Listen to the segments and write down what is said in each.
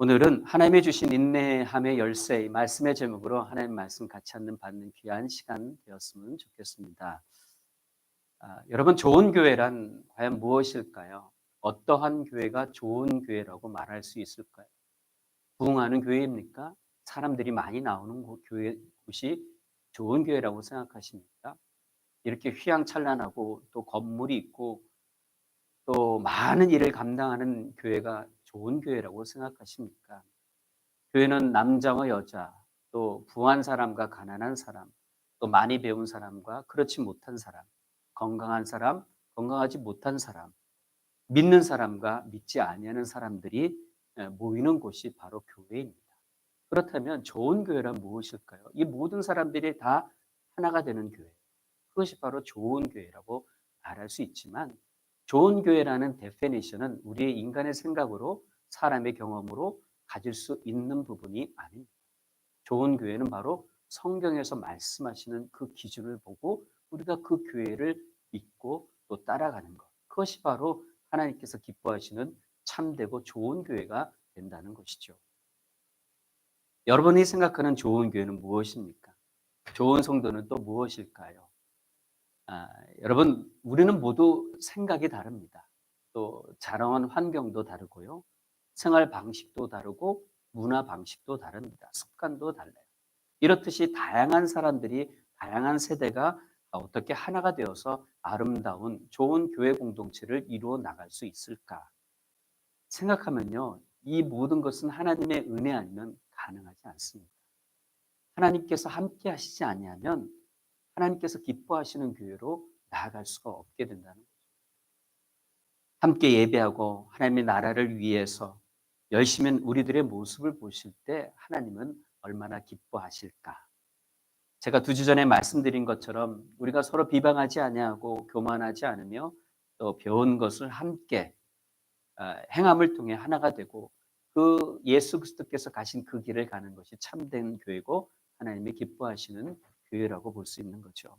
오늘은 하나님이 주신 인내함의 열쇠, 이 말씀의 제목으로 하나님 말씀 같이 받는 귀한 시간 되었으면 좋겠습니다. 여러분, 좋은 교회란 과연 무엇일까요? 어떠한 교회가 좋은 교회라고 말할 수 있을까요? 부흥하는 교회입니까? 사람들이 많이 나오는 곳이 좋은 교회라고 생각하십니까? 이렇게 휘황찬란하고 또 건물이 있고 또 많은 일을 감당하는 교회가 좋은 교회라고 생각하십니까? 교회는 남자와 여자, 또 부한 사람과 가난한 사람, 또 많이 배운 사람과 그렇지 못한 사람, 건강한 사람, 건강하지 못한 사람, 믿는 사람과 믿지 아니하는 사람들이 모이는 곳이 바로 교회입니다. 그렇다면 좋은 교회란 무엇일까요? 이 모든 사람들이 다 하나가 되는 교회. 그것이 바로 좋은 교회라고 말할 수 있지만, 좋은 교회라는 데피니션은 우리의 인간의 생각으로, 사람의 경험으로 가질 수 있는 부분이 아닙니다. 좋은 교회는 바로 성경에서 말씀하시는 그 기준을 보고 우리가 그 교회를 믿고 또 따라가는 것. 그것이 바로 하나님께서 기뻐하시는 참되고 좋은 교회가 된다는 것이죠. 여러분이 생각하는 좋은 교회는 무엇입니까? 좋은 성도는 또 무엇일까요? 여러분, 우리는 모두 생각이 다릅니다. 또 자라온 환경도 다르고요. 생활 방식도 다르고 문화 방식도 다릅니다. 습관도 달라요. 이렇듯이 다양한 사람들이, 다양한 세대가 어떻게 하나가 되어서 아름다운 좋은 교회 공동체를 이루어 나갈 수 있을까 생각하면요. 이 모든 것은 하나님의 은혜 아니면 가능하지 않습니다. 하나님께서 함께 하시지 아니하면 하나님께서 기뻐하시는 교회로 나아갈 수가 없게 된다는 거죠. 함께 예배하고 하나님의 나라를 위해서 열심히 우리들의 모습을 보실 때 하나님은 얼마나 기뻐하실까. 제가 2주 전에 말씀드린 것처럼 우리가 서로 비방하지 아니하고 교만하지 않으며 또 배운 것을 함께 행함을 통해 하나가 되고 그 예수 그리스도께서 가신 그 길을 가는 것이 참된 교회고 하나님이 기뻐하시는 교회라고 볼 수 있는 거죠.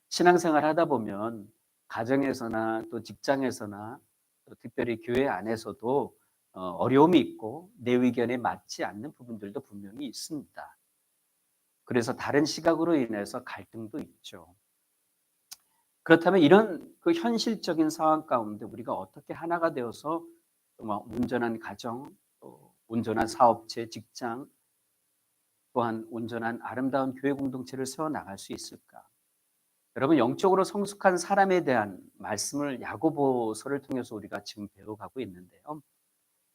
신앙생활 하다 보면 가정에서나 또 직장에서나 또 특별히 교회 안에서도 어려움이 있고 내 의견에 맞지 않는 부분들도 분명히 있습니다. 그래서 다른 시각으로 인해서 갈등도 있죠. 그렇다면 이런 그 현실적인 상황 가운데 우리가 어떻게 하나가 되어서 정말 온전한 가정, 또 온전한 사업체, 직장, 또한 온전한 아름다운 교회 공동체를 세워 나갈 수 있을까? 여러분, 영적으로 성숙한 사람에 대한 말씀을 야고보서를 통해서 우리가 지금 배워가고 있는데요.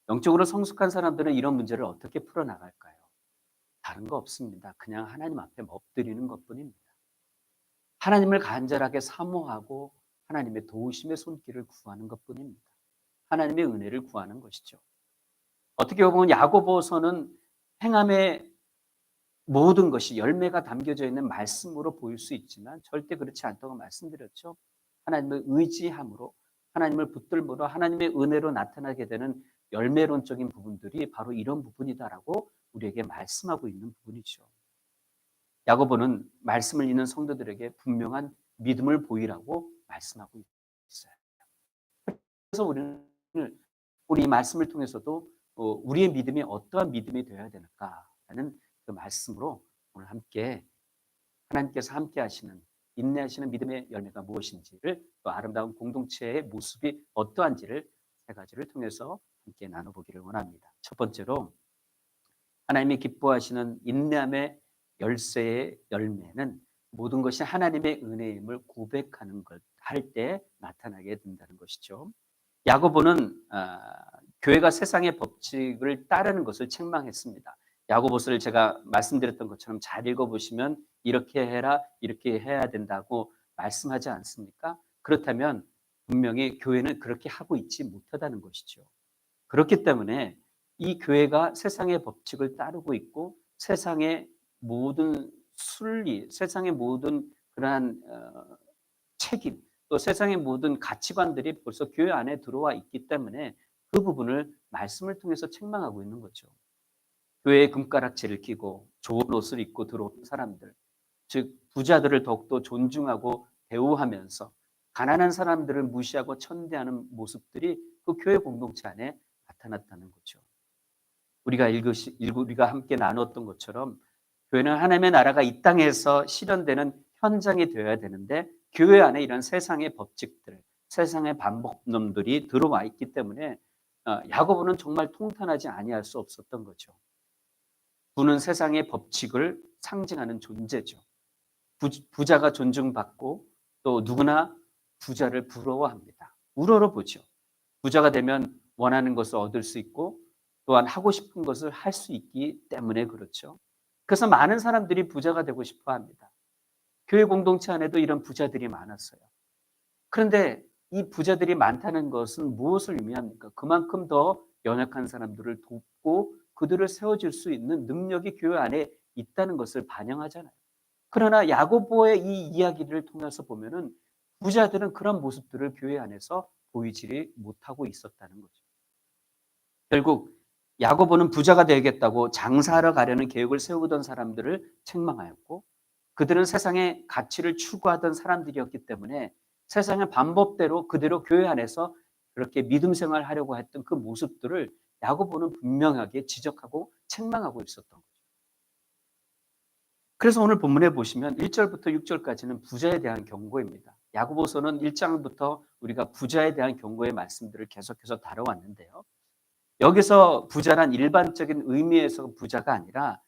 영적으로 성숙한 사람들은 이런 문제를 어떻게 풀어나갈까요? 다른 거 없습니다. 그냥 하나님 앞에 엎드리는 것뿐입니다. 하나님을 간절하게 사모하고 하나님의 도우심의 손길을 구하는 것뿐입니다. 하나님의 은혜를 구하는 것이죠. 어떻게 보면 야고보서는 행함의 모든 것이 열매가 담겨져 있는 말씀으로 보일 수 있지만 절대 그렇지 않다고 말씀드렸죠. 하나님을 의지함으로, 하나님을 붙들므로 하나님의 은혜로 나타나게 되는 열매론적인 부분들이 바로 이런 부분이다라고 우리에게 말씀하고 있는 부분이죠. 야고보는 말씀을 읽는 성도들에게 분명한 믿음을 보이라고 말씀하고 있어요. 그래서 우리 말씀을 통해서도 우리의 믿음이 어떠한 믿음이 되어야 되는가라는 그 말씀으로 오늘 함께 하나님께서 함께 하시는 인내하시는 믿음의 열매가 무엇인지를 또 아름다운 공동체의 모습이 어떠한지를 세 가지를 통해서 함께 나눠보기를 원합니다. 첫 번째로 하나님이 기뻐하시는 인내함의 열쇠의 열매는 모든 것이 하나님의 은혜임을 고백하는 것 할 때 나타나게 된다는 것이죠. 야고보는 교회가 세상의 법칙을 따르는 것을 책망했습니다. 야고보서를 제가 말씀드렸던 것처럼 잘 읽어보시면 이렇게 해라, 이렇게 해야 된다고 말씀하지 않습니까? 그렇다면 분명히 교회는 그렇게 하고 있지 못하다는 것이죠. 그렇기 때문에 이 교회가 세상의 법칙을 따르고 있고 세상의 모든 순리, 세상의 모든 그러한 책임, 또 세상의 모든 가치관들이 벌써 교회 안에 들어와 있기 때문에 그 부분을 말씀을 통해서 책망하고 있는 거죠. 교회에 금가락지를 끼고 좋은 옷을 입고 들어오는 사람들, 즉 부자들을 더욱더 존중하고 대우하면서 가난한 사람들을 무시하고 천대하는 모습들이 그 교회 공동체 안에 나타났다는 거죠. 우리가 함께 나눴던 것처럼 교회는 하나님의 나라가 이 땅에서 실현되는 현장이 되어야 되는데 교회 안에 이런 세상의 법칙들, 세상의 반복놈들이 들어와 있기 때문에 야고보는 정말 통탄하지 아니할 수 없었던 거죠. 부는 세상의 법칙을 상징하는 존재죠. 부자가 존중받고 또 누구나 부자를 부러워합니다. 우러러보죠. 부자가 되면 원하는 것을 얻을 수 있고 또한 하고 싶은 것을 할 수 있기 때문에 그렇죠. 그래서 많은 사람들이 부자가 되고 싶어 합니다. 교회 공동체 안에도 이런 부자들이 많았어요. 그런데 이 부자들이 많다는 것은 무엇을 의미합니까? 그만큼 더 연약한 사람들을 돕고 그들을 세워줄 수 있는 능력이 교회 안에 있다는 것을 반영하잖아요. 그러나 야고보의 이 이야기를 통해서 보면은 부자들은 그런 모습들을 교회 안에서 보이지 못하고 있었다는 거죠. 결국 야고보는 부자가 되겠다고 장사하러 가려는 계획을 세우던 사람들을 책망하였고 그들은 세상의 가치를 추구하던 사람들이었기 때문에 세상의 방법대로 그대로 교회 안에서 그렇게 믿음 생활하려고 했던 그 모습들을 야고보는 분명하게 지적하고 책망하고 있었던 거죠. 그래서 오늘 본문에 보시면 1절부터 6절까지는 부자에 대한 경고입니다. 야고보서는 1장부터 우리가 부자에 대한 경고의 말씀들을 계속해서 다뤄왔는데요. 여기서 부자란 일반적인 의미에서 부자가 아니라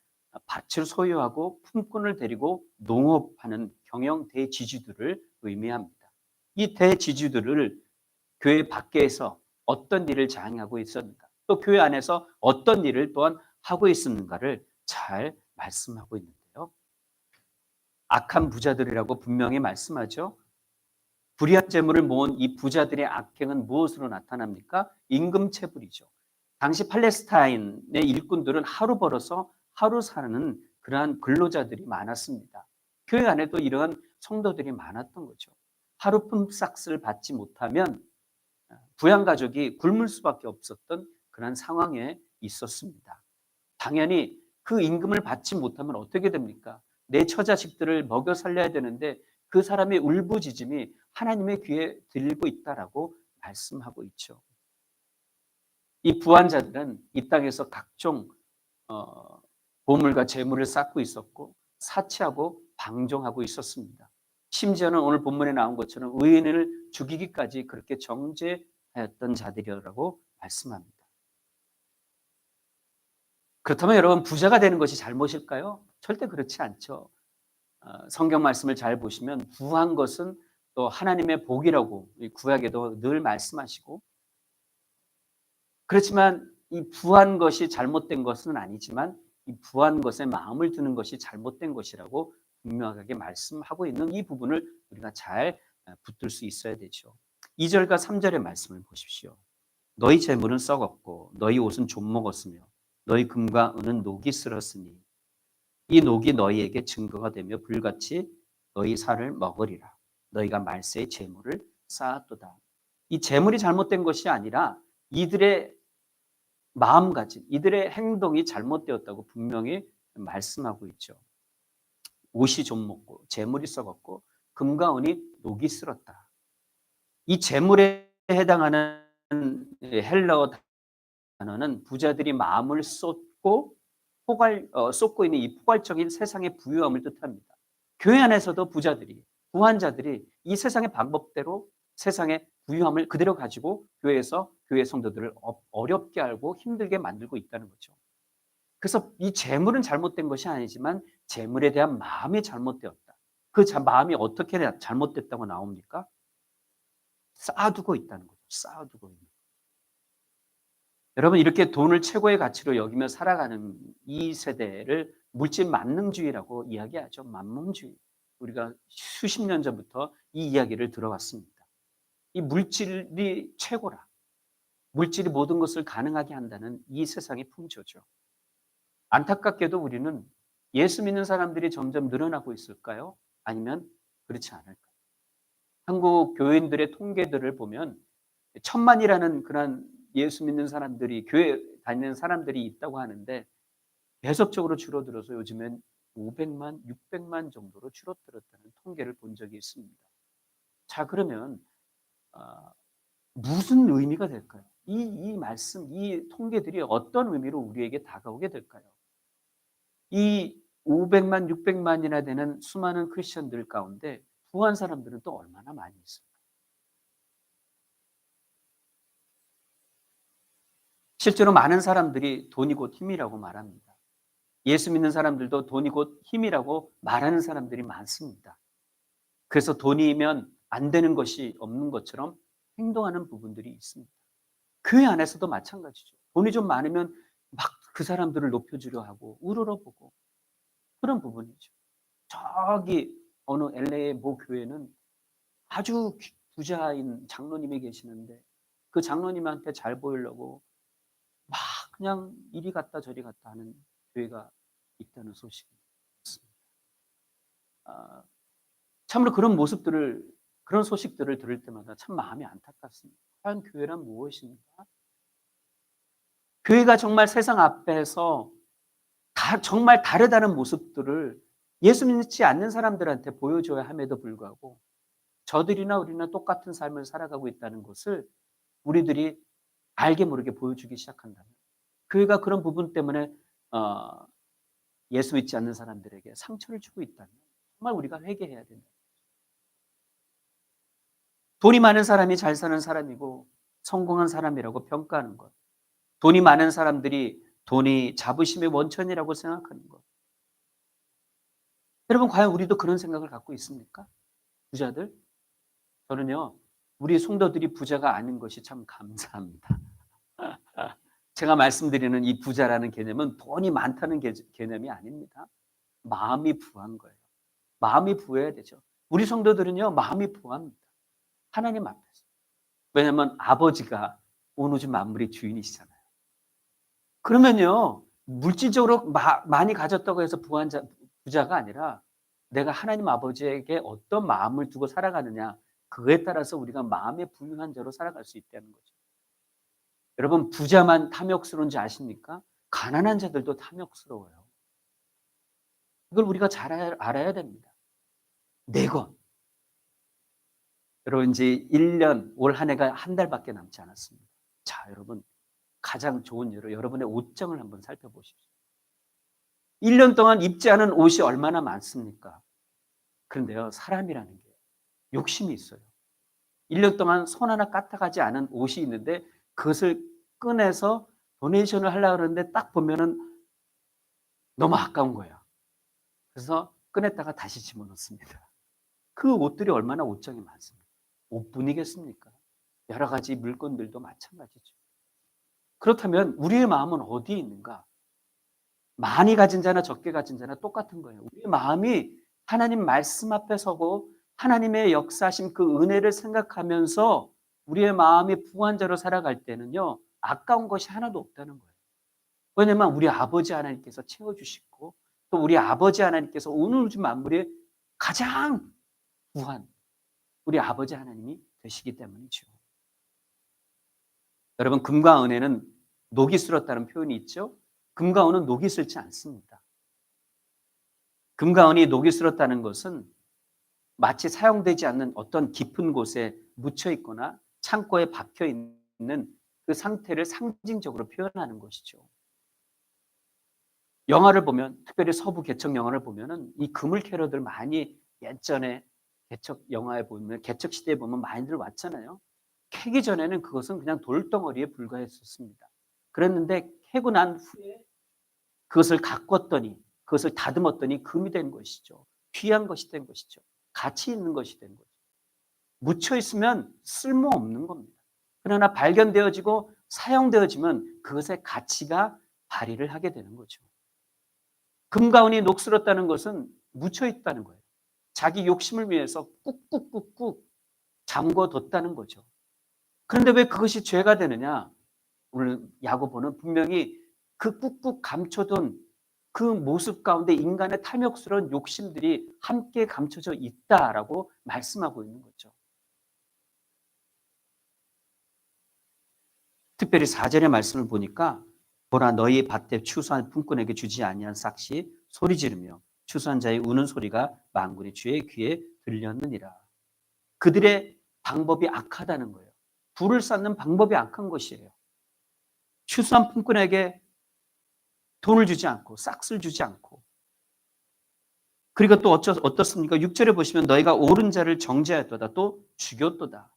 밭을 소유하고 품꾼을 데리고 농업하는 경영 대지주들을 의미합니다. 이 대지주들을 교회 밖에서 어떤 일을 자행하고 있었는가, 또 교회 안에서 어떤 일을 또한 하고 있었는가를 잘 말씀하고 있는데요. 악한 부자들이라고 분명히 말씀하죠. 불의한 재물을 모은 이 부자들의 악행은 무엇으로 나타납니까? 임금체불이죠. 당시 팔레스타인의 일꾼들은 하루 벌어서 하루 사는 그러한 근로자들이 많았습니다. 교회 안에도 이러한 성도들이 많았던 거죠. 하루 품삯을 받지 못하면 부양가족이 굶을 수밖에 없었던 그런 상황에 있었습니다. 당연히 그 임금을 받지 못하면 어떻게 됩니까? 내 처자식들을 먹여 살려야 되는데 그 사람의 울부짖음이 하나님의 귀에 들리고 있다라고 말씀하고 있죠. 이 부한자들은 이 땅에서 각종 보물과 재물을 쌓고 있었고 사치하고 방종하고 있었습니다. 심지어는 오늘 본문에 나온 것처럼 의인을 죽이기까지 그렇게 정죄하였던 자들이라고 말씀합니다. 그렇다면 여러분 부자가 되는 것이 잘못일까요? 절대 그렇지 않죠. 성경 말씀을 잘 보시면 부한 것은 또 하나님의 복이라고 구약에도 늘 말씀하시고 그렇지만 이 부한 것이 잘못된 것은 아니지만 이 부한 것에 마음을 두는 것이 잘못된 것이라고 분명하게 말씀하고 있는 이 부분을 우리가 잘 붙들 수 있어야 되죠. 2절과 3절의 말씀을 보십시오. 너희 재물은 썩었고 너희 옷은 좀 먹었으며 너희 금과 은은 녹이 슬었으니 이 녹이 너희에게 증거가 되며 불같이 너희 살을 먹으리라. 너희가 말세의 재물을 쌓았도다. 이 재물이 잘못된 것이 아니라 이들의 마음가짐, 이들의 행동이 잘못되었다고 분명히 말씀하고 있죠. 옷이 좀 먹고 재물이 썩었고 금과 은이 녹이 슬었다. 이 재물에 해당하는 헬라어 단어는 부자들이 마음을 쏟고 쏟고 있는 이 포괄적인 세상의 부유함을 뜻합니다. 교회 안에서도 부자들이 부한 자들이 이 세상의 방법대로 세상의 부유함을 그대로 가지고 교회에서 교회 성도들을 어렵게 알고 힘들게 만들고 있다는 거죠. 그래서 이 재물은 잘못된 것이 아니지만 재물에 대한 마음이 잘못되었다. 그 마음이 어떻게 잘못됐다고 나옵니까? 쌓아두고 있다는 거죠. 쌓아두고 있는. 여러분 이렇게 돈을 최고의 가치로 여기며 살아가는 이 세대를 물질 만능주의라고 이야기하죠. 만능주의. 우리가 수십 년 전부터 이 이야기를 들어왔습니다. 이 물질이 최고라. 물질이 모든 것을 가능하게 한다는 이 세상의 풍조죠. 안타깝게도 우리는 예수 믿는 사람들이 점점 늘어나고 있을까요? 아니면 그렇지 않을까요? 한국 교인들의 통계들을 보면 1,000만이라는 그런 예수 믿는 사람들이 교회 다니는 사람들이 있다고 하는데 계속적으로 줄어들어서 요즘엔 500만, 600만 정도로 줄어들었다는 통계를 본 적이 있습니다. 자 그러면 무슨 의미가 될까요? 이 말씀, 이 통계들이 어떤 의미로 우리에게 다가오게 될까요? 이 500만, 600만이나 되는 수많은 크리스천들 가운데 부한 사람들은 또 얼마나 많이 있을까? 실제로 많은 사람들이 돈이 곧 힘이라고 말합니다. 예수 믿는 사람들도 돈이 곧 힘이라고 말하는 사람들이 많습니다. 그래서 돈이면 안 되는 것이 없는 것처럼 행동하는 부분들이 있습니다. 교회 안에서도 마찬가지죠. 돈이 좀 많으면 막 그 사람들을 높여주려 하고 우러러보고 그런 부분이죠. 저기 어느 LA의 모 교회는 아주 부자인 장로님이 계시는데 그 장로님한테 잘 보이려고 막 그냥 이리 갔다 저리 갔다 하는 교회가 있다는 소식이 있습니다. 아, 참으로 그런 소식들을 들을 때마다 참 마음이 안타깝습니다. 과연 교회란 무엇입니까? 교회가 정말 세상 앞에서 정말 다르다는 모습들을 예수 믿지 않는 사람들한테 보여줘야 함에도 불구하고 저들이나 우리나 똑같은 삶을 살아가고 있다는 것을 우리들이 알게 모르게 보여주기 시작한다면 교회가 그런 부분 때문에 어, 예수 믿지 않는 사람들에게 상처를 주고 있다면 정말 우리가 회개해야 된다. 돈이 많은 사람이 잘 사는 사람이고 성공한 사람이라고 평가하는 것. 돈이 많은 사람들이 돈이 자부심의 원천이라고 생각하는 것. 여러분 과연 우리도 그런 생각을 갖고 있습니까? 부자들? 저는요. 우리 성도들이 부자가 아닌 것이 참 감사합니다. 제가 말씀드리는 이 부자라는 개념은 돈이 많다는 개념이 아닙니다. 마음이 부한 거예요. 마음이 부해야 되죠. 우리 성도들은요. 마음이 부합니다. 하나님 앞에서. 왜냐하면 아버지가 온 오직 만물의 주인이시잖아요. 그러면요. 물질적으로 많이 가졌다고 해서 부자가 아니라 내가 하나님 아버지에게 어떤 마음을 두고 살아가느냐 그거에 따라서 우리가 마음의 부유한 자로 살아갈 수 있다는 거죠. 여러분 부자만 탐욕스러운지 아십니까? 가난한 자들도 탐욕스러워요. 이걸 우리가 잘 알아야 됩니다. 내 것. 여러분 이제 1년 올 한 해가 한 달밖에 남지 않았습니다. 자 여러분 가장 좋은 예로 여러분의 옷장을 한번 살펴보십시오. 1년 동안 입지 않은 옷이 얼마나 많습니까? 그런데요 사람이라는 게 욕심이 있어요. 1년 동안 손 하나 까딱하지 않은 옷이 있는데 그것을 꺼내서 도네이션을 하려고 그러는데 딱 보면은 너무 아까운 거예요. 그래서 꺼냈다가 다시 집어넣습니다. 그 옷들이 얼마나 옷장에 많습니까? 옷뿐이겠습니까? 여러 가지 물건들도 마찬가지죠. 그렇다면 우리의 마음은 어디에 있는가? 많이 가진 자나 적게 가진 자나 똑같은 거예요. 우리의 마음이 하나님 말씀 앞에 서고 하나님의 역사하심 그 은혜를 생각하면서 우리의 마음이 부한 자로 살아갈 때는요. 아까운 것이 하나도 없다는 거예요. 왜냐하면 우리 아버지 하나님께서 채워주시고 또 우리 아버지 하나님께서 오늘 주 만물의 가장 부한 우리 아버지 하나님이 되시기 때문이죠. 여러분 금과 은혜는 녹이 슬었다는 표현이 있죠. 금과 은은 녹이 슬지 않습니다. 금과 은이 녹이 슬었다는 것은 마치 사용되지 않는 어떤 깊은 곳에 묻혀 있거나 창고에 박혀 있는 그 상태를 상징적으로 표현하는 것이죠. 영화를 보면 특별히 서부 개척 영화를 보면은 이 그물 캐러들 많이 예전에 개척 영화에 보면 개척 시대에 보면 많이들 왔잖아요. 캐기 전에는 그것은 그냥 돌덩어리에 불과했었습니다. 그랬는데 캐고 난 후에 그것을 가꿨더니 그것을 다듬었더니 금이 된 것이죠. 귀한 것이 된 것이죠. 가치 있는 것이 된 거죠. 묻혀 있으면 쓸모없는 겁니다. 그러나 발견되어지고 사용되어지면 그것의 가치가 발휘를 하게 되는 거죠. 금과 은이 녹슬었다는 것은 묻혀 있다는 거예요. 자기 욕심을 위해서 꾹꾹꾹꾹 잠궈뒀다는 거죠. 그런데 왜 그것이 죄가 되느냐? 오늘 야고보는 분명히 그 꾹꾹 감춰둔 그 모습 가운데 인간의 탐욕스러운 욕심들이 함께 감춰져 있다라고 말씀하고 있는 거죠. 특별히 4절의 말씀을 보니까 보라 너희 밭에 추수한 품꾼에게 주지 아니한 삭시 소리 지르며 추수한 자의 우는 소리가 만군의 주의 귀에 들렸느니라. 그들의 방법이 악하다는 거예요. 불을 쌓는 방법이 악한 것이에요. 추수한 품꾼에게 돈을 주지 않고 싹쓸 주지 않고, 그리고 또 어떻습니까? 6절에 보시면 너희가 옳은 자를 정죄하였도다 또 죽였도다.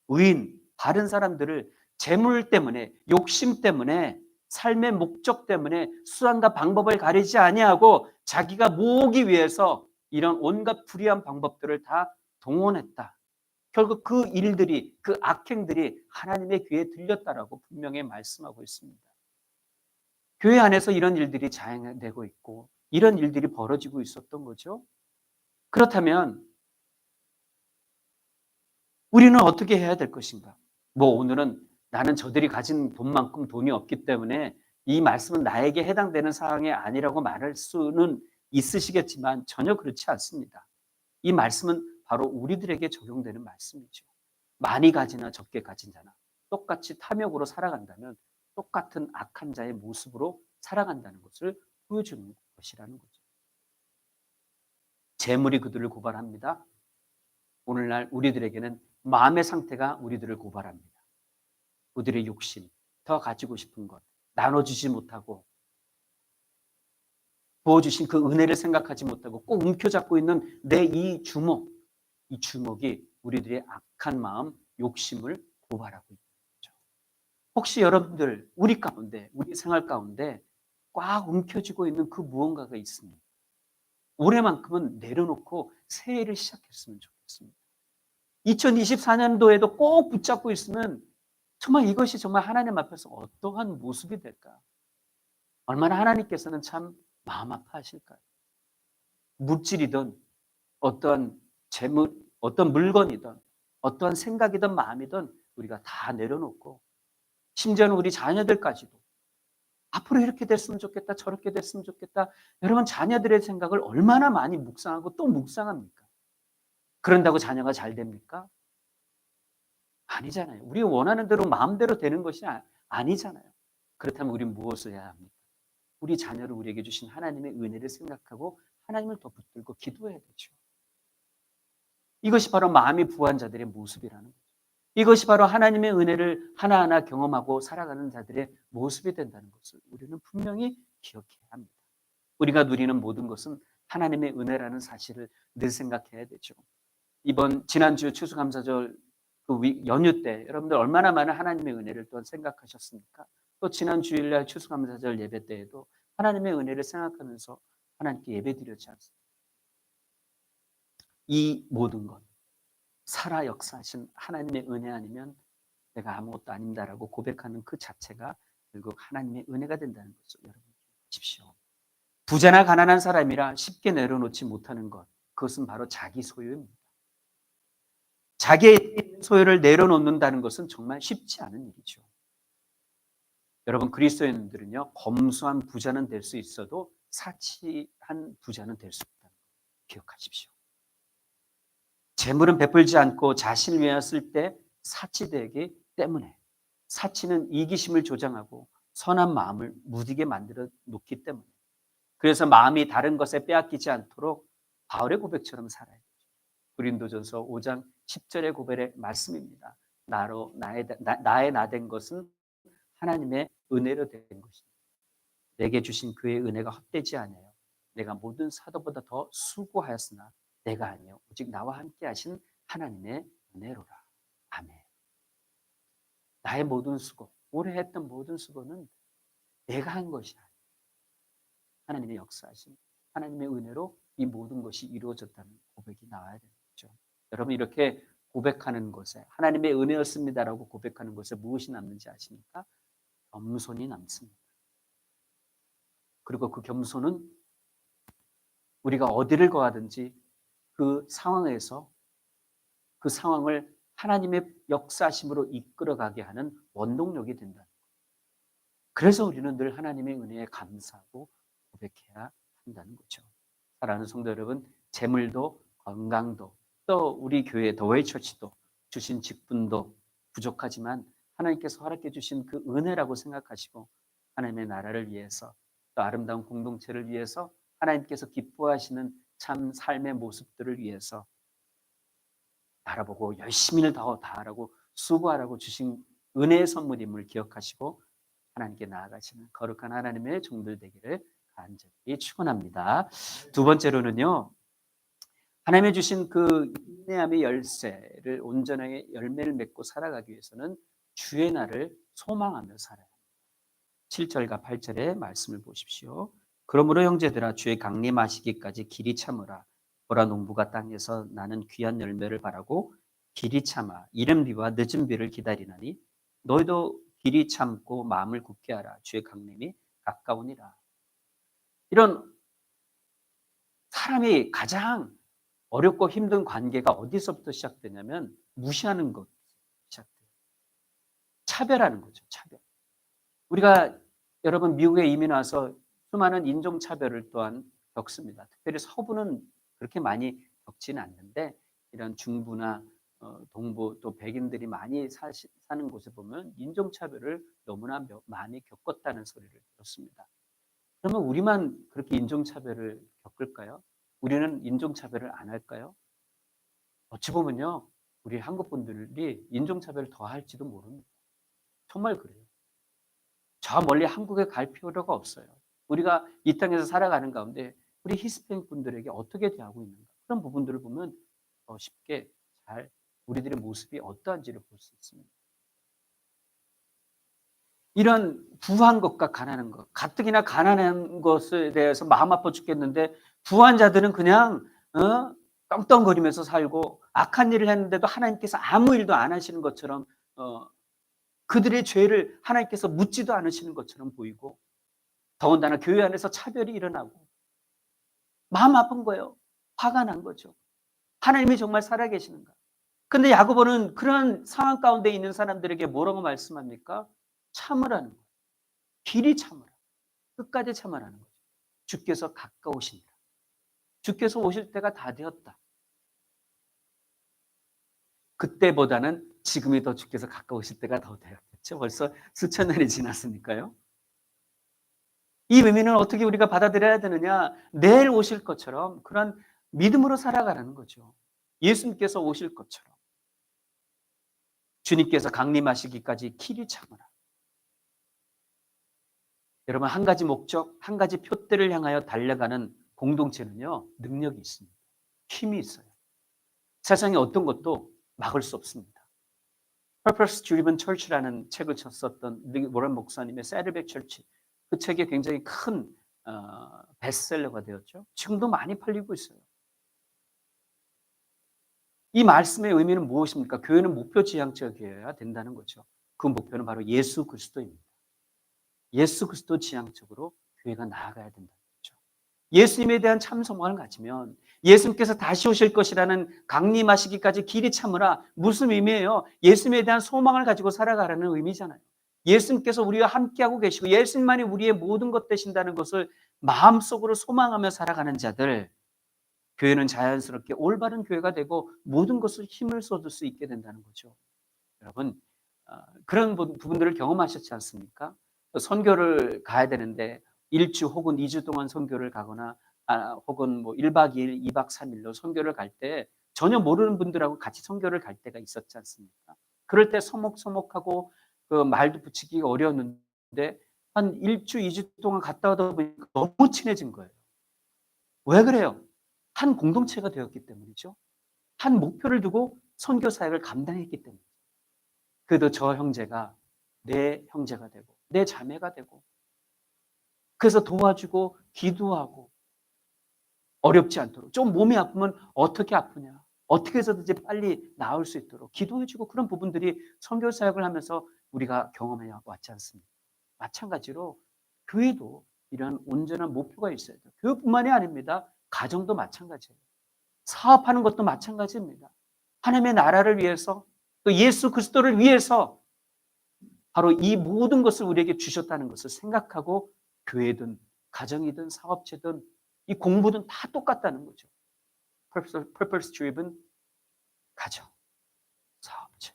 의인 바른 사람들을 재물 때문에, 욕심 때문에, 삶의 목적 때문에 수단과 방법을 가리지 아니하고 자기가 모으기 위해서 이런 온갖 불의한 방법들을 다 동원했다. 결국 그 일들이, 그 악행들이 하나님의 귀에 들렸다라고 분명히 말씀하고 있습니다. 교회 안에서 이런 일들이 자행되고 있고 이런 일들이 벌어지고 있었던 거죠. 그렇다면 우리는 어떻게 해야 될 것인가? 뭐 오늘은 나는 저들이 가진 돈만큼 돈이 없기 때문에 이 말씀은 나에게 해당되는 사항이 아니라고 말할 수는 있으시겠지만 전혀 그렇지 않습니다. 이 말씀은 바로 우리들에게 적용되는 말씀이죠. 많이 가지나 적게 가진 자나 똑같이 탐욕으로 살아간다면 똑같은 악한 자의 모습으로 살아간다는 것을 보여주는 것이라는 거죠. 재물이 그들을 고발합니다. 오늘날 우리들에게는 마음의 상태가 우리들을 고발합니다. 그들의 욕심, 더 가지고 싶은 것, 나눠주지 못하고 부어주신 그 은혜를 생각하지 못하고 꼭 움켜잡고 있는 내 이 주먹, 이 주먹이 우리들의 악한 마음, 욕심을 고발하고 있는 거죠. 혹시 여러분들 우리 가운데, 우리 생활 가운데 꽉 움켜쥐고 있는 그 무언가가 있습니다. 올해만큼은 내려놓고 새해를 시작했으면 좋겠습니다. 2024년도에도 꼭 붙잡고 있으면 정말 이것이 정말 하나님 앞에서 어떠한 모습이 될까? 얼마나 하나님께서는 참 마음 아파하실까요? 물질이든 어떠한 재물, 어떤 물건이든 어떠한 생각이든 마음이든 우리가 다 내려놓고 심지어는 우리 자녀들까지도 앞으로 이렇게 됐으면 좋겠다, 저렇게 됐으면 좋겠다. 여러분 자녀들의 생각을 얼마나 많이 묵상하고 또 묵상합니까? 그런다고 자녀가 잘 됩니까? 아니잖아요. 우리 원하는 대로 마음대로 되는 것이 아니잖아요. 그렇다면 우리는 무엇을 해야 합니까? 우리 자녀를 우리에게 주신 하나님의 은혜를 생각하고 하나님을 더 붙들고 기도해야 되죠. 이것이 바로 마음이 부한 자들의 모습이라는 거죠. 이것이 바로 하나님의 은혜를 하나하나 경험하고 살아가는 자들의 모습이 된다는 것을 우리는 분명히 기억해야 합니다. 우리가 누리는 모든 것은 하나님의 은혜라는 사실을 늘 생각해야 되죠. 지난주 추수감사절 그 연휴 때 여러분들 얼마나 많은 하나님의 은혜를 또 생각하셨습니까? 또 지난 주일날 추수감사절 예배 때에도 하나님의 은혜를 생각하면서 하나님께 예배드렸지 않습니까? 이 모든 것, 살아 역사하신 하나님의 은혜 아니면 내가 아무것도 아닙니다라고 고백하는 그 자체가 결국 하나님의 은혜가 된다는 것을 여러분 기억하십시오. 부자나 가난한 사람이라 쉽게 내려놓지 못하는 것, 그것은 바로 자기 소유입니다. 자기의 소유를 내려놓는다는 것은 정말 쉽지 않은 일이죠. 여러분 그리스도인들은요, 검소한 부자는 될 수 있어도 사치한 부자는 될 수 없다는 거 기억하십시오. 재물은 베풀지 않고 자신을 위하여 쓸 때 사치되기 때문에, 사치는 이기심을 조장하고 선한 마음을 무디게 만들어 놓기 때문에, 그래서 마음이 다른 것에 빼앗기지 않도록 바울의 고백처럼 살아야 되죠. 고린도전서 5장 10절의 고백의 말씀입니다. 나의 나된 것은 하나님의 은혜로 된 것입니다. 내게 주신 그의 은혜가 헛되지 아니하여 내가 모든 사도보다 더 수고하였으나 내가 아니요 오직 나와 함께 하신 하나님의 은혜로라. 아멘. 나의 모든 수고, 오래 했던 모든 수고는 내가 한 것이 아니에요. 하나님의 역사하신 하나님의 은혜로 이 모든 것이 이루어졌다는 고백이 나와야 되는 거죠. 여러분 이렇게 고백하는 것에, 하나님의 은혜였습니다라고 고백하는 것에 무엇이 남는지 아십니까? 겸손이 남습니다. 그리고 그 겸손은 우리가 어디를 가든지 그 상황에서 그 상황을 하나님의 역사심으로 이끌어가게 하는 원동력이 된다. 그래서 우리는 늘 하나님의 은혜에 감사하고 고백해야 한다는 거죠. 사랑하는 성도 여러분, 재물도 건강도 또 우리 교회 더웨이 처치도 주신 직분도 부족하지만 하나님께서 허락해 주신 그 은혜라고 생각하시고 하나님의 나라를 위해서 또 아름다운 공동체를 위해서 하나님께서 기뻐하시는 참 삶의 모습들을 위해서 바라보고 열심히를 다하라고 수고하라고 주신 은혜의 선물임을 기억하시고 하나님께 나아가시는 거룩한 하나님의 종들 되기를 간절히 축원합니다. 두 번째로는요. 하나님이 주신 그 인내함의 열쇠를 온전하게 열매를 맺고 살아가기 위해서는 주의 날을 소망하며 살아야 합니다. 7절과 8절의 말씀을 보십시오. 그러므로 형제들아 주의 강림하시기까지 길이 참으라. 보라 농부가 땅에서 나는 귀한 열매를 바라고 길이 참아 이른 비와 늦은 비를 기다리나니 너희도 길이 참고 마음을 굳게 하라. 주의 강림이 가까우니라. 이런 사람이 가장 어렵고 힘든 관계가 어디서부터 시작되냐면 무시하는 것 시작돼요. 차별하는 거죠. 차별. 우리가 여러분 미국에 이민 와서 수많은 인종차별을 또한 겪습니다. 특별히 서부는 그렇게 많이 겪지는 않는데 이런 중부나 동부 또 백인들이 많이 사는 곳에 보면 인종차별을 너무나 많이 겪었다는 소리를 들었습니다. 그러면 우리만 그렇게 인종차별을 겪을까요? 우리는 인종차별을 안 할까요? 어찌 보면요. 우리 한국 분들이 인종차별을 더 할지도 모릅니다. 정말 그래요. 저 멀리 한국에 갈 필요가 없어요. 우리가 이 땅에서 살아가는 가운데 우리 히스패닉 분들에게 어떻게 대하고 있는가. 그런 부분들을 보면 더 쉽게 잘 우리들의 모습이 어떠한지를 볼 수 있습니다. 이런 부한 것과 가난한 것, 가뜩이나 가난한 것에 대해서 마음 아파 죽겠는데 부한 자들은 그냥 떵떵거리면서 살고 악한 일을 했는데도 하나님께서 아무 일도 안 하시는 것처럼 그들의 죄를 하나님께서 묻지도 않으시는 것처럼 보이고 더군다나 교회 안에서 차별이 일어나고 마음 아픈 거예요. 화가 난 거죠. 하나님이 정말 살아계시는가. 근데 야고보는 그런 상황 가운데 있는 사람들에게 뭐라고 말씀합니까? 참으라는 거예요. 길이 참으라. 끝까지 참으라는 거죠. 주께서 가까우시니라. 주께서 오실 때가 다 되었다. 그때보다는 지금이 더 주께서 가까우실 때가 더 되었겠죠. 벌써 수천 년이 지났으니까요. 이 의미는 어떻게 우리가 받아들여야 되느냐? 내일 오실 것처럼 그런 믿음으로 살아가라는 거죠. 예수님께서 오실 것처럼. 주님께서 강림하시기까지 길이 참으라. 여러분 한 가지 목적, 한 가지 표대를 향하여 달려가는 공동체는요. 능력이 있습니다. 힘이 있어요. 세상에 어떤 것도 막을 수 없습니다. Purpose Driven Church라는 책을 썼던 워런 목사님의 세르백 철치 그 책이 굉장히 큰 베스트셀러가 되었죠. 지금도 많이 팔리고 있어요. 이 말씀의 의미는 무엇입니까? 교회는 목표 지향적이어야 된다는 거죠. 그 목표는 바로 예수 그리스도입니다. 예수 그리스도 지향적으로 교회가 나아가야 된다는 거죠. 예수님에 대한 참 소망을 가지면 예수님께서 다시 오실 것이라는 강림하시기까지 길이 참으라. 무슨 의미예요? 예수님에 대한 소망을 가지고 살아가라는 의미잖아요. 예수님께서 우리와 함께하고 계시고 예수님만이 우리의 모든 것 되신다는 것을 마음속으로 소망하며 살아가는 자들, 교회는 자연스럽게 올바른 교회가 되고 모든 것을 힘을 쏟을 수 있게 된다는 거죠. 여러분 그런 부분들을 경험하셨지 않습니까? 선교를 가야 되는데 1주 혹은 2주 동안 선교를 가거나 혹은 뭐 1박 2일, 2박 3일로 선교를 갈 때 전혀 모르는 분들하고 같이 선교를 갈 때가 있었지 않습니까? 그럴 때 서먹서먹하고 그 말도 붙이기가 어려웠는데 한 1주, 2주 동안 갔다 오다 보니까 너무 친해진 거예요. 왜 그래요? 한 공동체가 되었기 때문이죠. 한 목표를 두고 선교 사역을 감당했기 때문이죠. 그래도 저 형제가 내 형제가 되고 내 자매가 되고 그래서 도와주고 기도하고 어렵지 않도록 좀 몸이 아프면 어떻게 아프냐 어떻게 해서든지 빨리 나을 수 있도록 기도해주고 그런 부분들이 선교 사역을 하면서 우리가 경험해 왔지 않습니까? 마찬가지로 교회도 이런 온전한 목표가 있어야 돼요. 교회뿐만이 아닙니다. 가정도 마찬가지예요. 사업하는 것도 마찬가지입니다. 하나님의 나라를 위해서 또 예수 그리스도를 위해서 바로 이 모든 것을 우리에게 주셨다는 것을 생각하고 교회든 가정이든 사업체든 이 공부든 다 똑같다는 거죠. Purpose driven 가정, 사업체.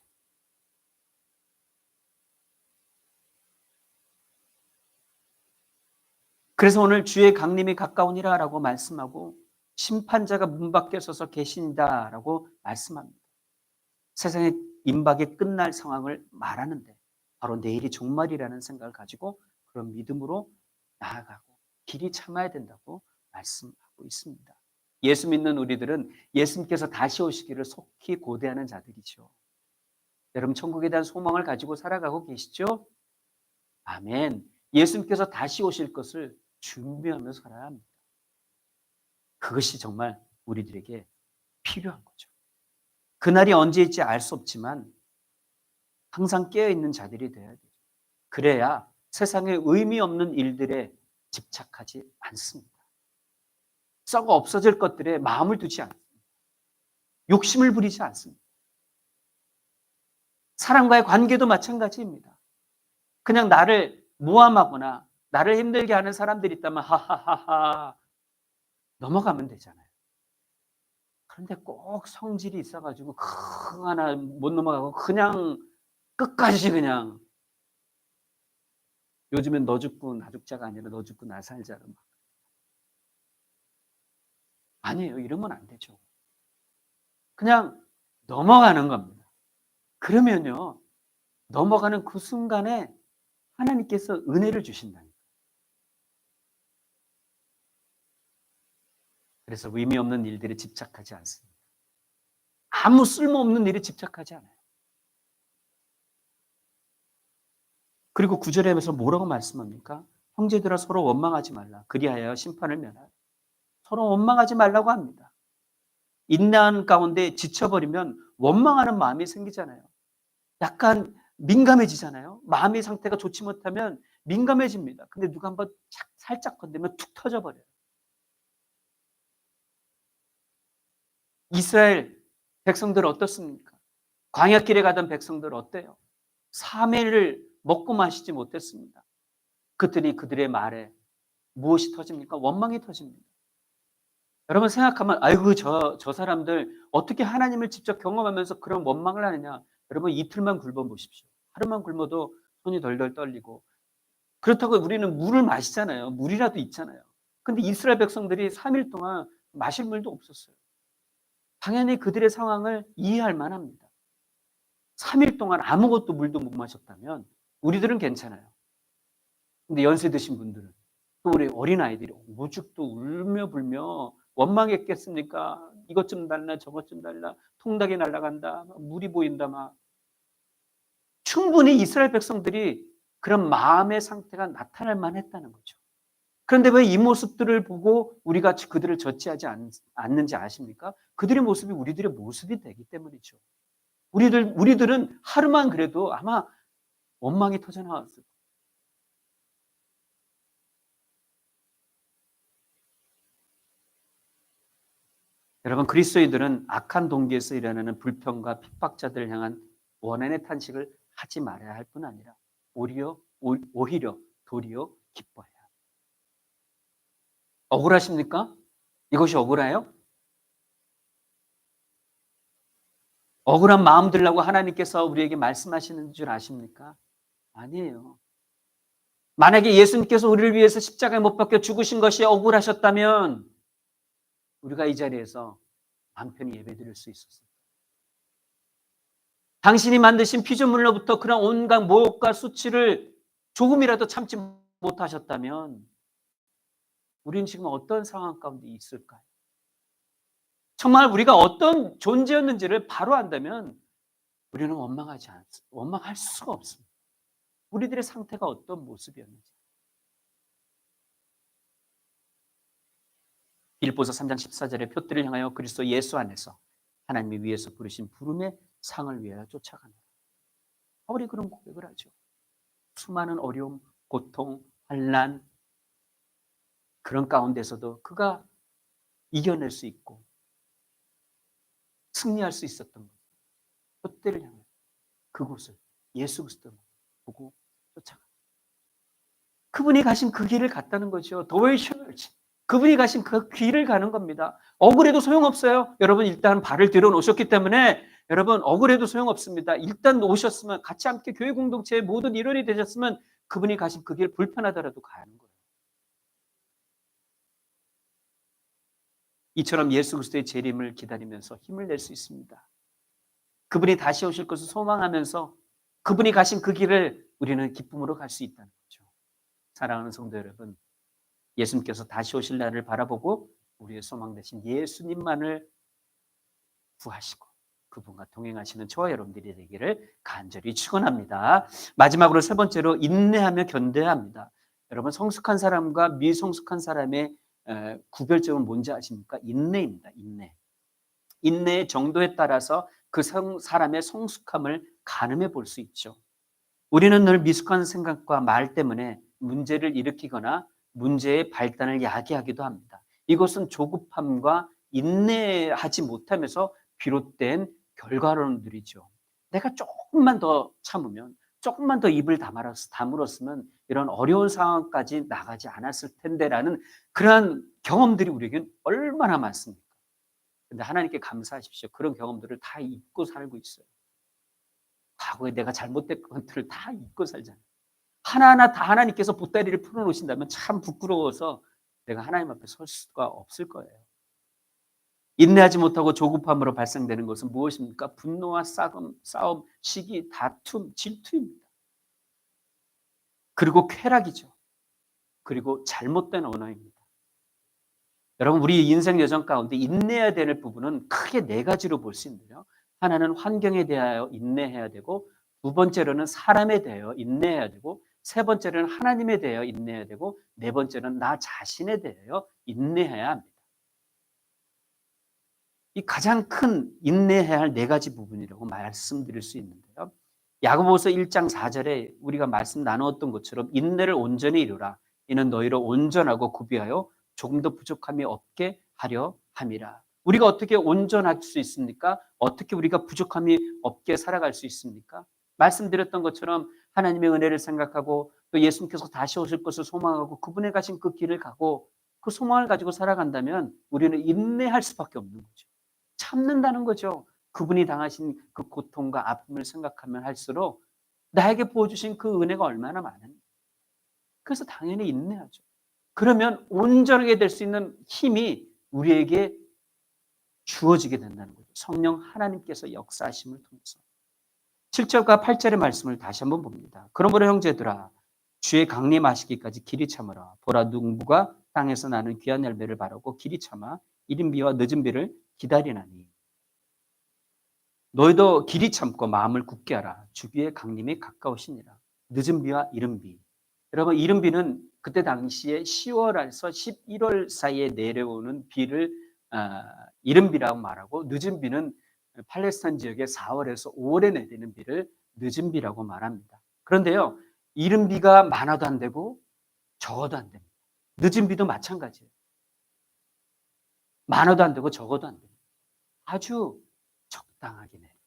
그래서 오늘 주의 강림이 가까우니라라고 말씀하고 심판자가 문 밖에 서서 계신다라고 말씀합니다. 세상의 임박이 끝날 상황을 말하는데 바로 내일이 종말이라는 생각을 가지고 그런 믿음으로 나아가고 길이 참아야 된다고 말씀하고 있습니다. 예수 믿는 우리들은 예수님께서 다시 오시기를 속히 고대하는 자들이죠. 여러분 천국에 대한 소망을 가지고 살아가고 계시죠? 아멘. 예수님께서 다시 오실 것을 준비하며 살아야 합니다. 그것이 정말 우리들에게 필요한 거죠. 그날이 언제일지 알 수 없지만 항상 깨어있는 자들이 되어야 돼요. 그래야 세상에 의미 없는 일들에 집착하지 않습니다. 썩어 없어질 것들에 마음을 두지 않습니다. 욕심을 부리지 않습니다. 사람과의 관계도 마찬가지입니다. 그냥 나를 모함하거나 나를 힘들게 하는 사람들이 있다면 하하하하 넘어가면 되잖아요. 그런데 꼭 성질이 있어가지고 하나 못 넘어가고 그냥 끝까지 그냥 요즘엔 너 죽고 나 죽자가 아니라 너 죽고 나 살자로 막. 아니에요. 이러면 안 되죠. 그냥 넘어가는 겁니다. 그러면요. 넘어가는 그 순간에 하나님께서 은혜를 주신다니까요. 그래서 의미 없는 일들에 집착하지 않습니다. 아무 쓸모없는 일에 집착하지 않아요. 그리고 9절에서 뭐라고 말씀합니까? 형제들아 서로 원망하지 말라. 그리하여 심판을 면하라. 서로 원망하지 말라고 합니다. 인내하는 가운데 지쳐버리면 원망하는 마음이 생기잖아요. 약간 민감해지잖아요. 마음의 상태가 좋지 못하면 민감해집니다. 근데 누가 한번 살짝 건드리면 툭 터져버려요. 이스라엘 백성들 어떻습니까? 광야길에 가던 백성들 어때요? 3일을 먹고 마시지 못했습니다. 그들이 그들의 말에 무엇이 터집니까? 원망이 터집니다. 여러분 생각하면 아이고 저 사람들 어떻게 하나님을 직접 경험하면서 그런 원망을 하느냐. 여러분 이틀만 굶어보십시오. 하루만 굶어도 손이 덜덜 떨리고 그렇다고 우리는 물을 마시잖아요. 물이라도 있잖아요. 근데 이스라엘 백성들이 3일 동안 마실 물도 없었어요. 당연히 그들의 상황을 이해할 만합니다. 3일 동안 아무것도 물도 못 마셨다면 우리들은 괜찮아요. 근데 연세 드신 분들은 또 우리 어린아이들이 오죽도 울며 불며 원망했겠습니까? 이것 좀 달라 저것 좀 달라 통닭이 날아간다 물이 보인다 막 충분히 이스라엘 백성들이 그런 마음의 상태가 나타날 만했다는 거죠. 그런데 왜 이 모습들을 보고 우리가 그들을 저치하지 않는지 아십니까? 그들의 모습이 우리들의 모습이 되기 때문이죠. 우리들은 하루만 그래도 아마 원망이 터져 나왔을 거예요. 여러분 그리스도인들은 악한 동기에서 일어나는 불평과 핍박자들을 향한 원한의 탄식을 하지 말아야 할 뿐 아니라 오히려 도리어 기뻐해야 합니다. 억울하십니까? 이것이 억울해요? 억울한 마음 들라고 하나님께서 우리에게 말씀하시는 줄 아십니까? 아니에요. 만약에 예수님께서 우리를 위해서 십자가에 못 박혀 죽으신 것이 억울하셨다면 우리가 이 자리에서 마음 편히 예배드릴 수 있었어요. 당신이 만드신 피조물로부터 그런 온갖 모욕과 수치를 조금이라도 참지 못하셨다면 우리는 지금 어떤 상황 가운데 있을까요? 정말 우리가 어떤 존재였는지를 바로 안다면 우리는 원망할 수가 없습니다. 우리들의 상태가 어떤 모습이었는지. 빌립보서 3장 14절에 표들을 향하여 그리스도 예수 안에서 하나님이 위에서 부르신 부름의 상을 위하여 쫓아가노라. 바울이 그런 고백을 하죠. 수많은 어려움, 고통, 환난 그런 가운데서도 그가 이겨낼 수 있고 승리할 수 있었던 것. 표대를 향해 그곳을 예수 그리스도를 보고 쫓아가. 그분이 가신 그 길을 갔다는 거죠. The way church. 그분이 가신 그 길을 가는 겁니다. 억울해도 소용없어요. 여러분 일단 발을 들여놓으셨기 때문에 여러분 억울해도 소용없습니다. 일단 오셨으면 같이 함께 교회 공동체의 모든 일원이 되셨으면 그분이 가신 그 길 불편하더라도 가는 거예요. 이처럼 예수 그리스도의 재림을 기다리면서 힘을 낼 수 있습니다. 그분이 다시 오실 것을 소망하면서 그분이 가신 그 길을 우리는 기쁨으로 갈 수 있다는 거죠. 사랑하는 성도 여러분, 예수님께서 다시 오실 날을 바라보고 우리의 소망 되신 예수님만을 구하시고 그분과 동행하시는 저와 여러분들이 되기를 간절히 축원합니다. 마지막으로 세 번째로 인내하며 견뎌야 합니다. 여러분, 성숙한 사람과 미성숙한 사람의 구별점은 뭔지 아십니까? 인내입니다. 인내. 인내의 정도에 따라서 그 사람의 성숙함을 가늠해 볼 수 있죠. 우리는 늘 미숙한 생각과 말 때문에 문제를 일으키거나 문제의 발단을 야기하기도 합니다. 이것은 조급함과 인내하지 못하면서 비롯된 결과론들이죠. 내가 조금만 더 참으면, 조금만 더 입을 다물었으면 이런 어려운 상황까지 나가지 않았을 텐데라는 그러한 경험들이 우리에겐 얼마나 많습니까? 근데 하나님께 감사하십시오. 그런 경험들을 다 잊고 살고 있어요. 과거에 내가 잘못된 것들을 다 잊고 살잖아요. 하나하나 다 하나님께서 보따리를 풀어놓으신다면 참 부끄러워서 내가 하나님 앞에 설 수가 없을 거예요. 인내하지 못하고 조급함으로 발생되는 것은 무엇입니까? 분노와 싸움, 시기, 다툼, 질투입니다. 그리고 쾌락이죠. 그리고 잘못된 언어입니다. 여러분, 우리 인생 여정 가운데 인내해야 되는 부분은 크게 네 가지로 볼 수 있는데요. 하나는 환경에 대하여 인내해야 되고, 두 번째로는 사람에 대하여 인내해야 되고, 세 번째로는 하나님에 대하여 인내해야 되고, 네 번째는 나 자신에 대하여 인내해야 합니다. 이 가장 큰 인내해야 할 네 가지 부분이라고 말씀드릴 수 있는데요. 야고보서 1장 4절에 우리가 말씀 나누었던 것처럼 인내를 온전히 이루라. 이는 너희를 온전하고 구비하여 조금 더 부족함이 없게 하려 함이라. 우리가 어떻게 온전할 수 있습니까? 어떻게 우리가 부족함이 없게 살아갈 수 있습니까? 말씀드렸던 것처럼 하나님의 은혜를 생각하고 또 예수님께서 다시 오실 것을 소망하고 그분의 가신 그 길을 가고 그 소망을 가지고 살아간다면 우리는 인내할 수밖에 없는 거죠. 참는다는 거죠. 그분이 당하신 그 고통과 아픔을 생각하면 할수록 나에게 부어주신 그 은혜가 얼마나 많은지. 그래서 당연히 인내하죠. 그러면 온전하게 될 수 있는 힘이 우리에게 주어지게 된다는 거죠. 성령 하나님께서 역사하심을 통해서. 7절과 8절의 말씀을 다시 한번 봅니다. 그러므로 형제들아 주의 강림하시기까지 길이 참으라. 보라, 농부가 땅에서 나는 귀한 열매를 바라고 길이 참아 이른 비와 늦은 비를 기다리나니 너희도 길이 참고 마음을 굳게 하라. 주비의 강림이 가까우시니라. 늦은 비와 이른 비. 여러분, 이른 비는 그때 당시에 10월에서 11월 사이에 내려오는 비를 이른 비라고 말하고, 늦은 비는 팔레스타인 지역에 4월에서 5월에 내리는 비를 늦은 비라고 말합니다. 그런데요, 이른 비가 많아도 안 되고 적어도 안 됩니다. 늦은 비도 마찬가지예요. 많아도 안 되고 적어도 안 됩니다. 아주 적당하게 내려요.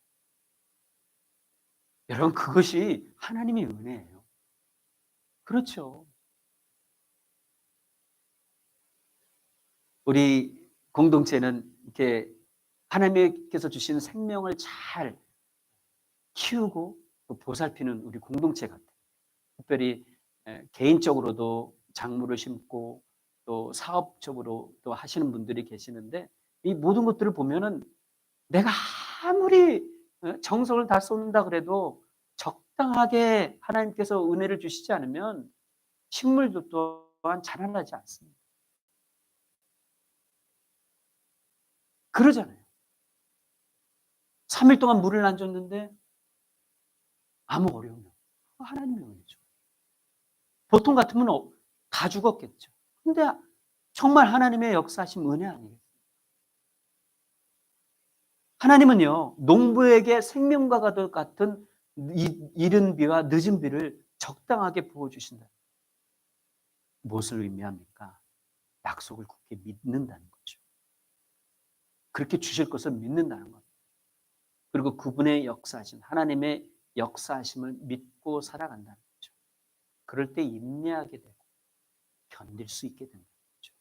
여러분, 그것이 하나님의 은혜예요. 그렇죠. 우리 공동체는 이렇게 하나님께서 주신 생명을 잘 키우고 또 보살피는 우리 공동체 같아요. 특별히 개인적으로도 작물을 심고 또 사업적으로 또 하시는 분들이 계시는데, 이 모든 것들을 보면은 내가 아무리 정성을 다 쏟는다 그래도 적당하게 하나님께서 은혜를 주시지 않으면 식물도 또한 자라나지 않습니다. 그러잖아요. 3일 동안 물을 안 줬는데 아무 어려움이 없어요. 하나님의 은혜죠. 보통 같으면 다 죽었겠죠. 근데 정말 하나님의 역사하신 은혜 아니겠어요? 하나님은요, 농부에게 생명과 같은 이른 비와 늦은 비를 적당하게 부어주신다. 무엇을 의미합니까? 약속을 굳게 믿는다는 거죠. 그렇게 주실 것을 믿는다는 겁니다. 그리고 그분의 역사하신, 하나님의 역사하심을 믿고 살아간다는 거죠. 그럴 때 인내하게 되고 견딜 수 있게 된다는 거죠.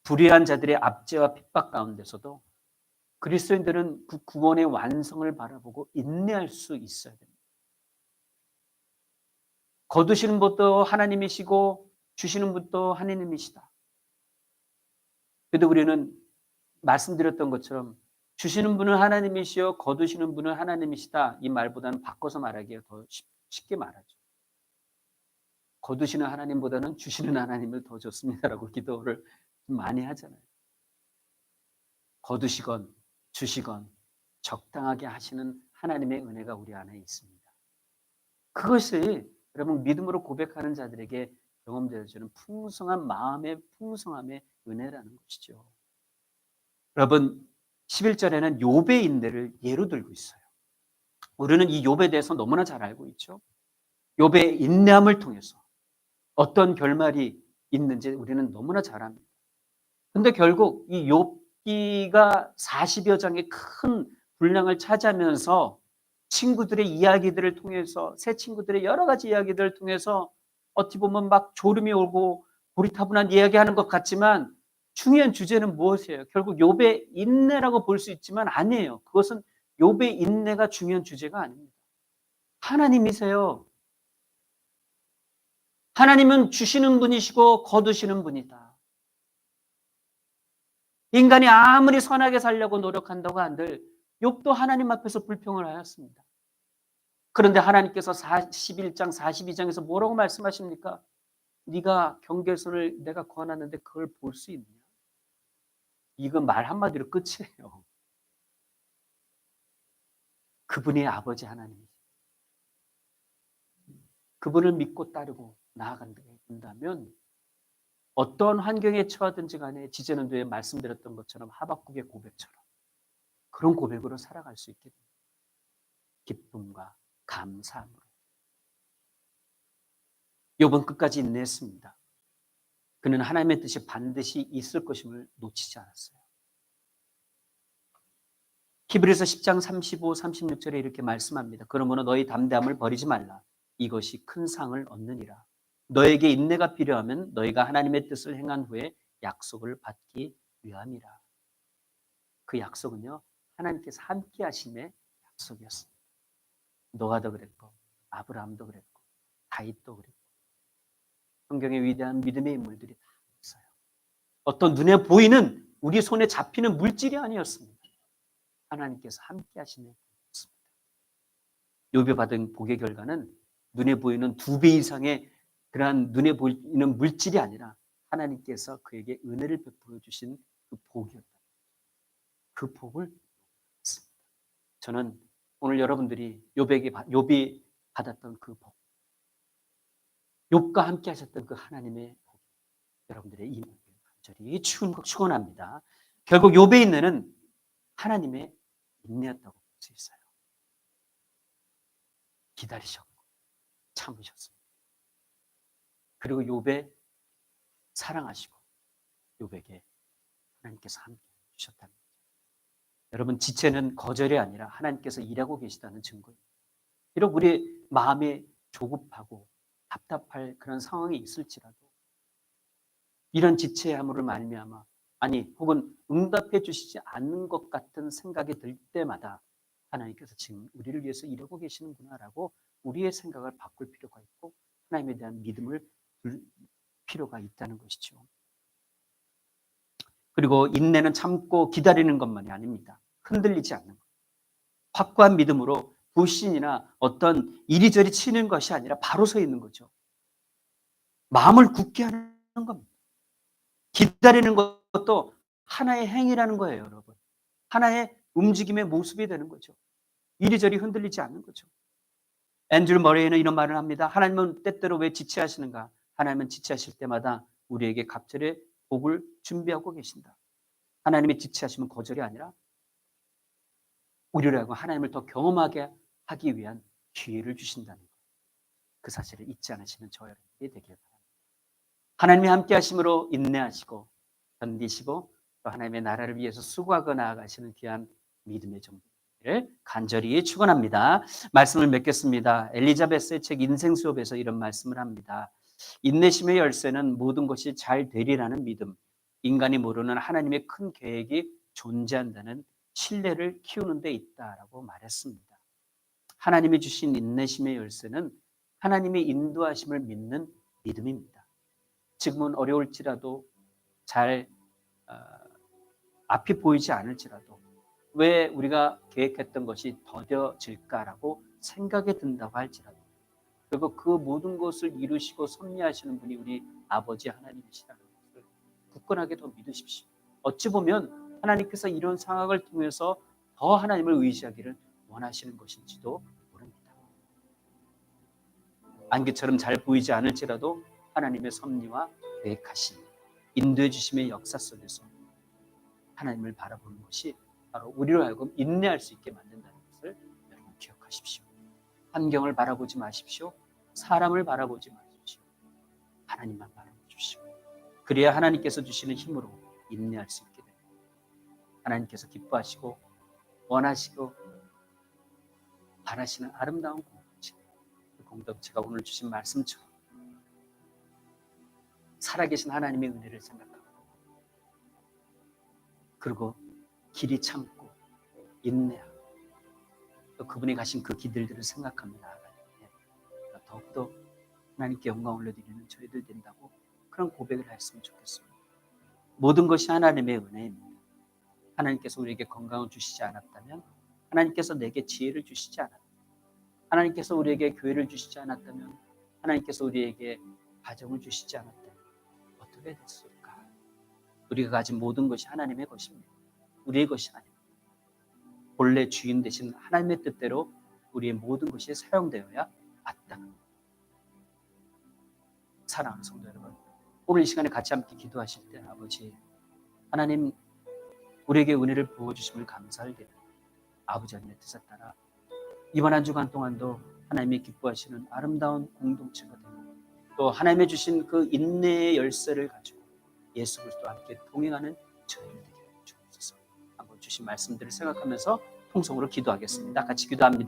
불의한 자들의 압제와 핍박 가운데서도 그리스도인들은 그 구원의 완성을 바라보고 인내할 수 있어야 됩니다. 거두시는 분도 하나님이시고 주시는 분도 하나님이시다. 그래도 우리는 말씀드렸던 것처럼 주시는 분은 하나님이시요 거두시는 분은 하나님이시다. 이 말보다는 바꿔서 말하기에 더 쉽게 말하죠. 거두시는 하나님보다는 주시는 하나님을 더 좋습니다라고 기도를 많이 하잖아요. 거두시건 주시건 적당하게 하시는 하나님의 은혜가 우리 안에 있습니다. 그것이 여러분 믿음으로 고백하는 자들에게 경험되어지는 풍성한 마음의 풍성함의 은혜라는 것이죠. 여러분 11절에는 욥의 인내를 예로 들고 있어요. 우리는 이 욥에 대해서 너무나 잘 알고 있죠. 욥의 인내함을 통해서 어떤 결말이 있는지 우리는 너무나 잘 압니다. 근데 결국 이 욥기가 40여 장의 큰 분량을 차지하면서 친구들의 이야기들을 통해서 새 친구들의 여러 가지 이야기들을 통해서 어찌 보면 막 졸음이 오고 고리타분한 이야기하는 것 같지만 중요한 주제는 무엇이에요? 결국 욥의 인내라고 볼 수 있지만 아니에요. 그것은 욥의 인내가 중요한 주제가 아닙니다. 하나님이세요. 하나님은 주시는 분이시고 거두시는 분이다. 인간이 아무리 선하게 살려고 노력한다고 한들 욥도 하나님 앞에서 불평을 하였습니다. 그런데 하나님께서 41장 42장에서 뭐라고 말씀하십니까? 네가 경계선을 내가 권하는데 그걸 볼 수 있느냐? 이건 말 한마디로 끝이에요. 그분이 아버지 하나님이죠. 그분을 믿고 따르고 나아간다면 어떤 환경에 처하든지 간에 지지난주에 말씀드렸던 것처럼 하박국의 고백처럼 그런 고백으로 살아갈 수 있게 됩니다. 기쁨과 감사함으로. 욥은 끝까지 인내했습니다. 그는 하나님의 뜻이 반드시 있을 것임을 놓치지 않았어요. 히브리서 10장 35, 36절에 이렇게 말씀합니다. 그러므로 너희 담대함을 버리지 말라. 이것이 큰 상을 얻느니라. 너에게 인내가 필요하면 너희가 하나님의 뜻을 행한 후에 약속을 받기 위함이라. 그 약속은요. 하나님께서 함께 하심의 약속이었습니다. 노아도 그랬고 아브라함도 그랬고 다윗도 그랬고 성경의 위대한 믿음의 인물들이 다 있어요. 어떤 눈에 보이는 우리 손에 잡히는 물질이 아니었습니다. 하나님께서 함께 하시는 것입니다. 욥이 받은 복의 결과는 눈에 보이는 2배 이상의 그러한 눈에 보이는 물질이 아니라 하나님께서 그에게 은혜를 베풀어 주신 그 복이었다. 그 복을 받습니다. 저는 오늘 여러분들이 욥이 받았던 그 복, 욥과 함께 하셨던 그 하나님의 복, 여러분들의 임하길 간절히 축원합니다. 결국 욥의 인내는 하나님의 인내였다고 볼 수 있어요. 기다리셨고 참으셨습니다. 그리고 욥에 사랑하시고 욥에게 하나님께서 함께 주셨다는 거죠. 여러분 지체는 거절이 아니라 하나님께서 일하고 계시다는 증거입니다. 비록 우리 마음이 조급하고 답답할 그런 상황이 있을지라도 이런 지체함으로 말미암아 아니 혹은 응답해 주시지 않는 것 같은 생각이 들 때마다 하나님께서 지금 우리를 위해서 일하고 계시는구나라고 우리의 생각을 바꿀 필요가 있고 하나님에 대한 믿음을 둘 필요가 있다는 것이죠. 그리고 인내는 참고 기다리는 것만이 아닙니다. 흔들리지 않는 것. 확고한 믿음으로 불신이나 어떤 이리저리 치는 것이 아니라 바로 서 있는 거죠. 마음을 굳게 하는 겁니다. 기다리는 것도 하나의 행위라는 거예요, 여러분. 하나의 움직임의 모습이 되는 거죠. 이리저리 흔들리지 않는 거죠. 앤드류 머레이는 이런 말을 합니다. 하나님은 때때로 왜 지체하시는가? 하나님은 지체하실 때마다 우리에게 갑절의 복을 준비하고 계신다. 하나님의 지체하시면 거절이 아니라 우리라고 하나님을 더 경험하게 하기 위한 기회를 주신다는 것. 그 사실을 잊지 않으시는 저 여러분이 되길 바랍니다. 하나님이 함께 하심으로 인내하시고 견디시고 또 하나님의 나라를 위해서 수고하고 나아가시는 귀한 믿음의 정보를 간절히 축원합니다. 말씀을 맺겠습니다. 엘리자베스의 책 인생 수업에서 이런 말씀을 합니다. 인내심의 열쇠는 모든 것이 잘 되리라는 믿음, 인간이 모르는 하나님의 큰 계획이 존재한다는 신뢰를 키우는 데 있다라고 말했습니다. 하나님이 주신 인내심의 열쇠는 하나님의 인도하심을 믿는 믿음입니다. 지금은 어려울지라도 잘 앞이 보이지 않을지라도 왜 우리가 계획했던 것이 더뎌질까라고 생각이 든다고 할지라도 그리고 그 모든 것을 이루시고 섭리하시는 분이 우리 아버지 하나님이시라는 것을 굳건하게 더 믿으십시오. 어찌 보면 하나님께서 이런 상황을 통해서 더 하나님을 의지하기를 원하시는 것인지도 모릅니다. 안개처럼 잘 보이지 않을지라도 하나님의 섭리와 계획하심, 인도해 주심의 역사 속에서 하나님을 바라보는 것이 바로 우리로 하여금 인내할 수 있게 만든다는 것을 여러분 기억하십시오. 환경을 바라보지 마십시오. 사람을 바라보지 마십시오. 하나님만 바라보십시오. 그래야 하나님께서 주시는 힘으로 인내할 수 있게 됩니다. 하나님께서 기뻐하시고 원하시고 바라시는 아름다운 공동체, 그 공동체가 오늘 주신 말씀처럼 살아계신 하나님의 은혜를 생각하고 그리고 길이 참고 인내하고 또 그분이 가신 그 길들을 생각하며 나아가는 더욱더 하나님께 영광 올려드리는 저희들 된다고 그런 고백을 했으면 좋겠습니다. 모든 것이 하나님의 은혜입니다. 하나님께서 우리에게 건강을 주시지 않았다면, 하나님께서 내게 지혜를 주시지 않았다면, 하나님께서 우리에게 교회를 주시지 않았다면, 하나님께서 우리에게 가정을 주시지 않았다면 어떻게 됐을까? 우리가 가진 모든 것이 하나님의 것입니다. 우리의 것이 아닙니다. 본래 주인 되신 하나님의 뜻대로 우리의 모든 것이 사용되어야 마땅합니다. 사랑하는 성도 여러분, 오늘 이 시간에 같이 함께 기도하실 때 아버지 하나님 우리에게 은혜를 부어주심을 감사를 드립니다. 아버지 하나님의 뜻에 따라 이번 한 주간 동안도 하나님이 기뻐하시는 아름다운 공동체가 되고 또 하나님의 주신 그 인내의 열쇠를 가지고 예수 그리스도와 함께 동행하는 저희들 되게 주옵소서. 한번 주신 말씀들을 생각하면서 통성으로 기도하겠습니다. 같이 기도합니다.